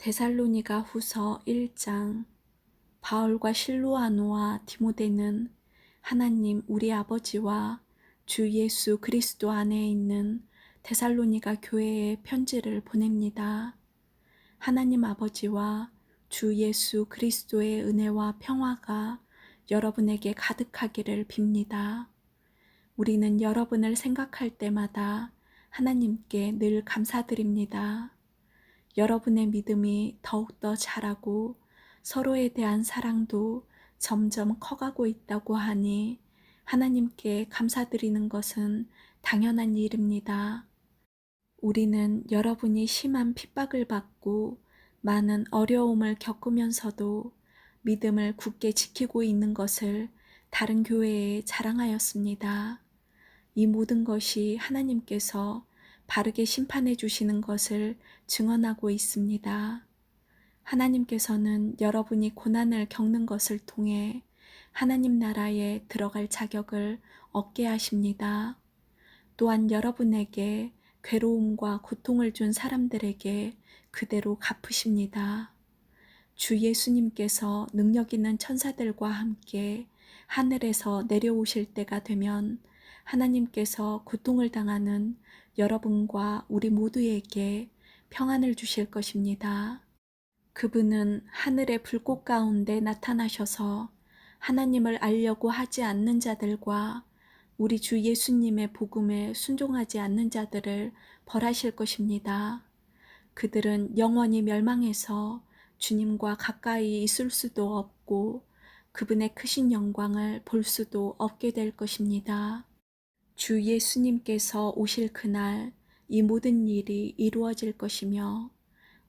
데살로니가 후서 1장. 바울과 실로아노와 디모데는 하나님 우리 아버지와 주 예수 그리스도 안에 있는 데살로니가 교회에 편지를 보냅니다. 하나님 아버지와 주 예수 그리스도의 은혜와 평화가 여러분에게 가득하기를 빕니다. 우리는 여러분을 생각할 때마다 하나님께 늘 감사드립니다. 여러분의 믿음이 더욱더 자라고 서로에 대한 사랑도 점점 커가고 있다고 하니 하나님께 감사드리는 것은 당연한 일입니다. 우리는 여러분이 심한 핍박을 받고 많은 어려움을 겪으면서도 믿음을 굳게 지키고 있는 것을 다른 교회에 자랑하였습니다. 이 모든 것이 하나님께서 바르게 심판해 주시는 것을 증언하고 있습니다. 하나님께서는 여러분이 고난을 겪는 것을 통해 하나님 나라에 들어갈 자격을 얻게 하십니다. 또한 여러분에게 괴로움과 고통을 준 사람들에게 그대로 갚으십니다. 주 예수님께서 능력 있는 천사들과 함께 하늘에서 내려오실 때가 되면 하나님께서 고통을 당하는 여러분과 우리 모두에게 평안을 주실 것입니다. 그분은 하늘의 불꽃 가운데 나타나셔서 하나님을 알려고 하지 않는 자들과 우리 주 예수님의 복음에 순종하지 않는 자들을 벌하실 것입니다. 그들은 영원히 멸망해서 주님과 가까이 있을 수도 없고 그분의 크신 영광을 볼 수도 없게 될 것입니다. 주 예수님께서 오실 그날 이 모든 일이 이루어질 것이며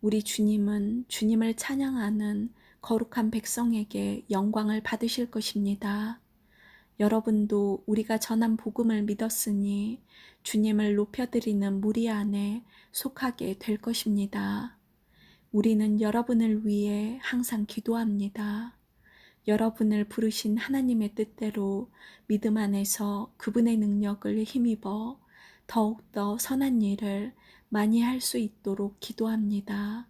우리 주님은 주님을 찬양하는 거룩한 백성에게 영광을 받으실 것입니다. 여러분도 우리가 전한 복음을 믿었으니 주님을 높여드리는 무리 안에 속하게 될 것입니다. 우리는 여러분을 위해 항상 기도합니다. 여러분을 부르신 하나님의 뜻대로 믿음 안에서 그분의 능력을 힘입어 더욱더 선한 일을 많이 할 수 있도록 기도합니다.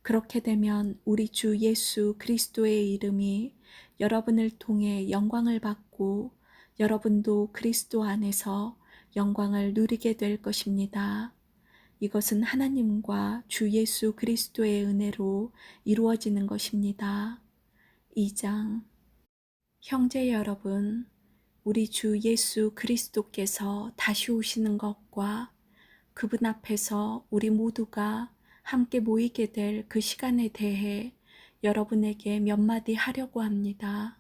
그렇게 되면 우리 주 예수 그리스도의 이름이 여러분을 통해 영광을 받고 여러분도 그리스도 안에서 영광을 누리게 될 것입니다. 이것은 하나님과 주 예수 그리스도의 은혜로 이루어지는 것입니다. 2장. 형제 여러분, 우리 주 예수 그리스도께서 다시 오시는 것과 그분 앞에서 우리 모두가 함께 모이게 될 그 시간에 대해 여러분에게 몇 마디 하려고 합니다.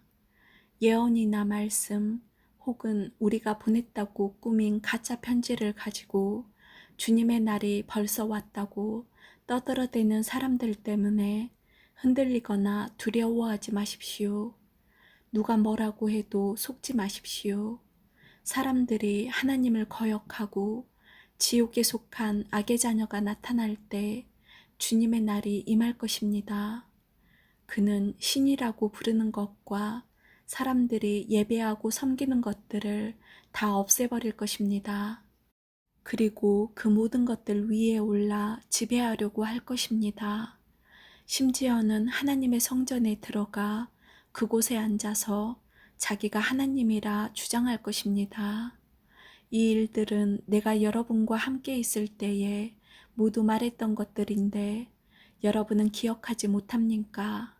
예언이나 말씀 혹은 우리가 보냈다고 꾸민 가짜 편지를 가지고 주님의 날이 벌써 왔다고 떠들어대는 사람들 때문에 흔들리거나 두려워하지 마십시오. 누가 뭐라고 해도 속지 마십시오. 사람들이 하나님을 거역하고 지옥에 속한 악의 자녀가 나타날 때 주님의 날이 임할 것입니다. 그는 신이라고 부르는 것과 사람들이 예배하고 섬기는 것들을 다 없애버릴 것입니다. 그리고 그 모든 것들 위에 올라 지배하려고 할 것입니다. 심지어는 하나님의 성전에 들어가 그곳에 앉아서 자기가 하나님이라 주장할 것입니다. 이 일들은 내가 여러분과 함께 있을 때에 모두 말했던 것들인데 여러분은 기억하지 못합니까?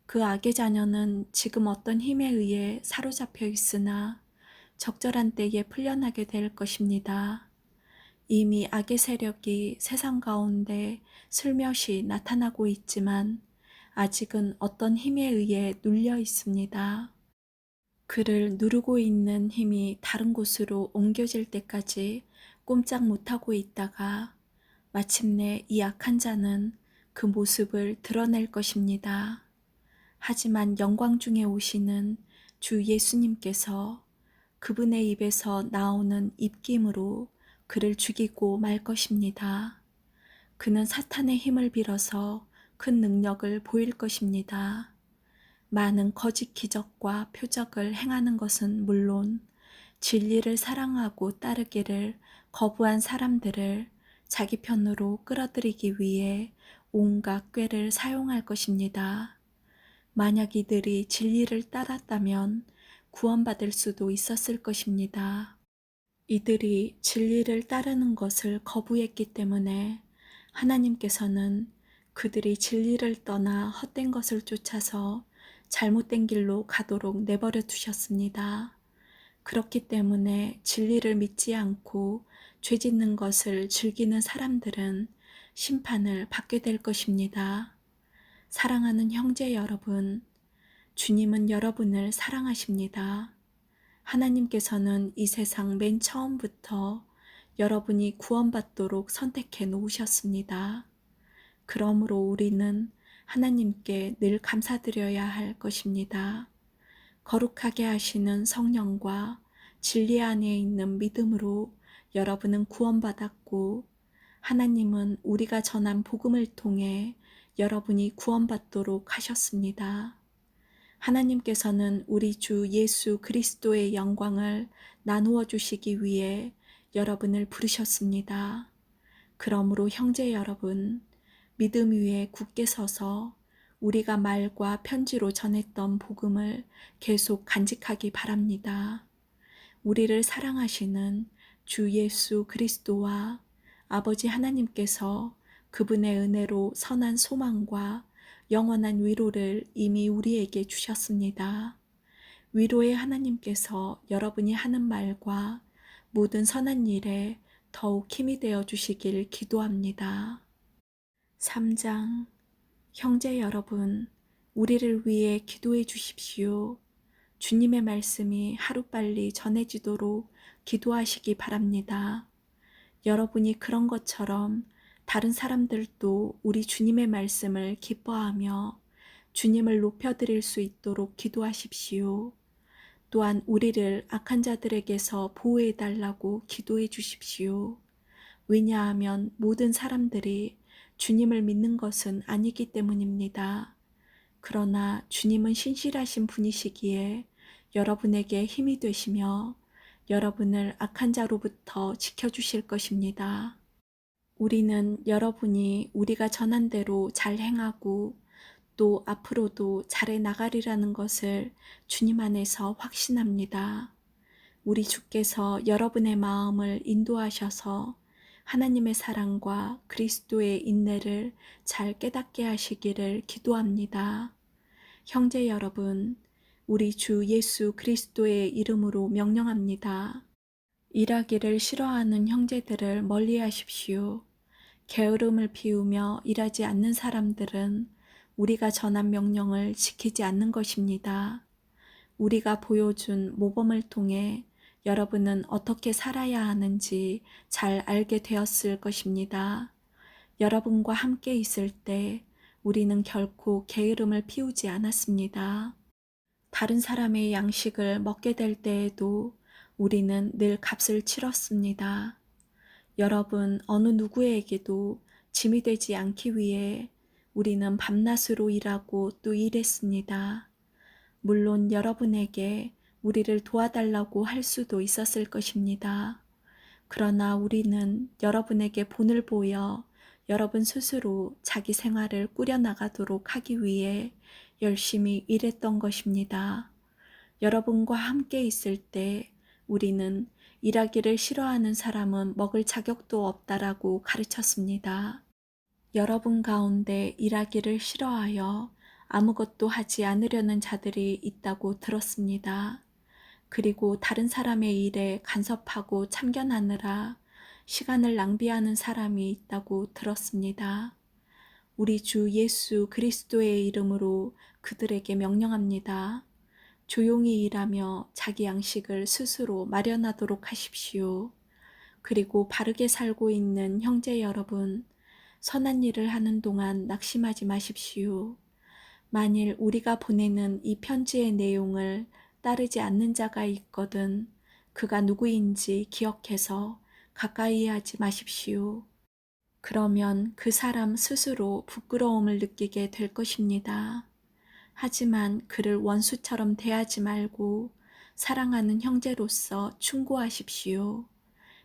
그 악의 자녀는 지금 어떤 힘에 의해 사로잡혀 있으나 적절한 때에 풀려나게 될 것입니다. 이미 악의 세력이 세상 가운데 슬며시 나타나고 있지만 아직은 어떤 힘에 의해 눌려 있습니다. 그를 누르고 있는 힘이 다른 곳으로 옮겨질 때까지 꼼짝 못하고 있다가 마침내 이 악한 자는 그 모습을 드러낼 것입니다. 하지만 영광 중에 오시는 주 예수님께서 그분의 입에서 나오는 입김으로 그를 죽이고 말 것입니다. 그는 사탄의 힘을 빌어서 큰 능력을 보일 것입니다. 많은 거짓 기적과 표적을 행하는 것은 물론 진리를 사랑하고 따르기를 거부한 사람들을 자기 편으로 끌어들이기 위해 온갖 꾀를 사용할 것입니다. 만약 이들이 진리를 따랐다면 구원받을 수도 있었을 것입니다. 이들이 진리를 따르는 것을 거부했기 때문에 하나님께서는 그들이 진리를 떠나 헛된 것을 쫓아서 잘못된 길로 가도록 내버려 두셨습니다. 그렇기 때문에 진리를 믿지 않고 죄 짓는 것을 즐기는 사람들은 심판을 받게 될 것입니다. 사랑하는 형제 여러분, 주님은 여러분을 사랑하십니다. 하나님께서는 이 세상 맨 처음부터 여러분이 구원받도록 선택해 놓으셨습니다. 그러므로 우리는 하나님께 늘 감사드려야 할 것입니다. 거룩하게 하시는 성령과 진리 안에 있는 믿음으로 여러분은 구원받았고, 하나님은 우리가 전한 복음을 통해 여러분이 구원받도록 하셨습니다. 하나님께서는 우리 주 예수 그리스도의 영광을 나누어 주시기 위해 여러분을 부르셨습니다. 그러므로 형제 여러분, 믿음 위에 굳게 서서 우리가 말과 편지로 전했던 복음을 계속 간직하기 바랍니다. 우리를 사랑하시는 주 예수 그리스도와 아버지 하나님께서 그분의 은혜로 선한 소망과 영원한 위로를 이미 우리에게 주셨습니다. 위로의 하나님께서 여러분이 하는 말과 모든 선한 일에 더욱 힘이 되어 주시길 기도합니다. 3장. 형제 여러분, 우리를 위해 기도해 주십시오. 주님의 말씀이 하루빨리 전해지도록 기도하시기 바랍니다. 여러분이 그런 것처럼 다른 사람들도 우리 주님의 말씀을 기뻐하며 주님을 높여드릴 수 있도록 기도하십시오. 또한 우리를 악한 자들에게서 보호해 달라고 기도해 주십시오. 왜냐하면 모든 사람들이 주님을 믿는 것은 아니기 때문입니다. 그러나 주님은 신실하신 분이시기에 여러분에게 힘이 되시며 여러분을 악한 자로부터 지켜주실 것입니다. 우리는 여러분이 우리가 전한 대로 잘 행하고 또 앞으로도 잘해 나가리라는 것을 주님 안에서 확신합니다. 우리 주께서 여러분의 마음을 인도하셔서 하나님의 사랑과 그리스도의 인내를 잘 깨닫게 하시기를 기도합니다. 형제 여러분, 우리 주 예수 그리스도의 이름으로 명령합니다. 일하기를 싫어하는 형제들을 멀리하십시오. 게으름을 피우며 일하지 않는 사람들은 우리가 전한 명령을 지키지 않는 것입니다. 우리가 보여준 모범을 통해 여러분은 어떻게 살아야 하는지 잘 알게 되었을 것입니다. 여러분과 함께 있을 때 우리는 결코 게으름을 피우지 않았습니다. 다른 사람의 양식을 먹게 될 때에도 우리는 늘 값을 치렀습니다. 여러분 어느 누구에게도 짐이 되지 않기 위해 우리는 밤낮으로 일하고 또 일했습니다. 물론 여러분에게 우리를 도와달라고 할 수도 있었을 것입니다. 그러나 우리는 여러분에게 본을 보여 여러분 스스로 자기 생활을 꾸려나가도록 하기 위해 열심히 일했던 것입니다. 여러분과 함께 있을 때 우리는 일하기를 싫어하는 사람은 먹을 자격도 없다라고 가르쳤습니다. 여러분 가운데 일하기를 싫어하여 아무것도 하지 않으려는 자들이 있다고 들었습니다. 그리고 다른 사람의 일에 간섭하고 참견하느라 시간을 낭비하는 사람이 있다고 들었습니다. 우리 주 예수 그리스도의 이름으로 그들에게 명령합니다. 조용히 일하며 자기 양식을 스스로 마련하도록 하십시오. 그리고 바르게 살고 있는 형제 여러분, 선한 일을 하는 동안 낙심하지 마십시오. 만일 우리가 보내는 이 편지의 내용을 따르지 않는 자가 있거든 그가 누구인지 기억해서 가까이 하지 마십시오. 그러면 그 사람 스스로 부끄러움을 느끼게 될 것입니다. 하지만 그를 원수처럼 대하지 말고 사랑하는 형제로서 충고하십시오.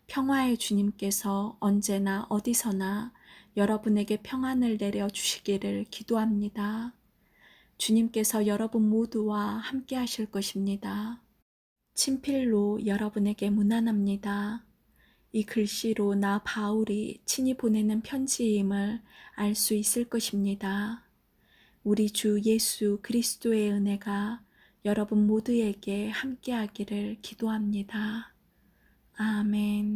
평화의 주님께서 언제나 어디서나 여러분에게 평안을 내려 주시기를 기도합니다. 주님께서 여러분 모두와 함께 하실 것입니다. 친필로 여러분에게 문안합니다. 이 글씨로 나 바울이 친히 보내는 편지임을 알 수 있을 것입니다. 우리 주 예수 그리스도의 은혜가 여러분 모두에게 함께하기를 기도합니다. 아멘.